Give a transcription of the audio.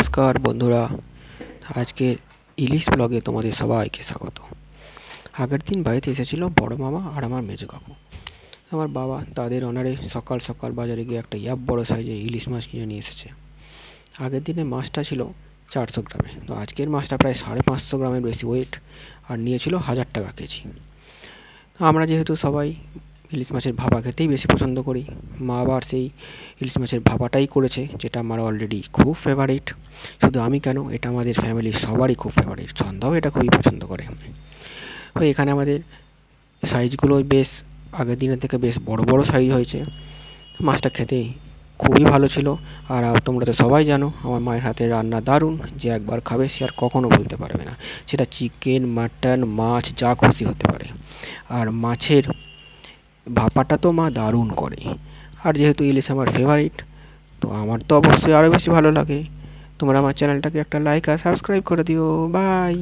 নমস্কার বন্ধুরা, আজকের ইলিশ ব্লগে তোমাদের সবাইকে স্বাগত। আগের দিন বাড়িতে এসেছিল বড় মামা আর আমার মেজো কাকু। আমার বাবা তাদের অনারে সকাল সকাল বাজারে গিয়ে একটা বড় সাইজের ইলিশ মাছ কিনে নিয়ে এসেছে। আগের দিনে মাছটা ছিল 400 গ্রামে, তো আজকের মাছটা প্রায় 550 গ্রামের বেশি ওয়েট আর নিয়েছিল 1000 টাকা কেজি। আমরা যেহেতু সবাই ইলিশ মাছের ভাপা খেতেই বেশি পছন্দ করি, মা আবার সেই ইলিশ মাছের ভাপাটাই করেছে, যেটা আমার অলরেডি খুব ফেভারিট। শুধু আমি কেন, এটা আমাদের ফ্যামিলির সবারই খুব ফেভারিট। সন্ধ্যাও এটা খুবই পছন্দ করে। তো এখানে আমাদের সাইজগুলো বেশ আগের দিনের থেকে বেশ বড় বড় সাইজ হয়েছে। মাছটা খেতে খুবই ভালো ছিল। আর তোমরা তো সবাই জানো আমার মায়ের হাতের রান্না দারুণ, যে একবার খাবে সে আর কখনো বলতে পারবে না। সেটা চিকেন, মাটন, মাছ যা খুশি হতে পারে। আর মাছের ভাপাটা তো মা দারুণ করে। আর যেহেতু ইলিশ আমার ফেভারিট, তো আমার তো অবশ্যই আরও বেশি ভালো লাগে। তোমরা আমার চ্যানেলটাকে একটা লাইক আর সাবস্ক্রাইব করে দিও। বাই।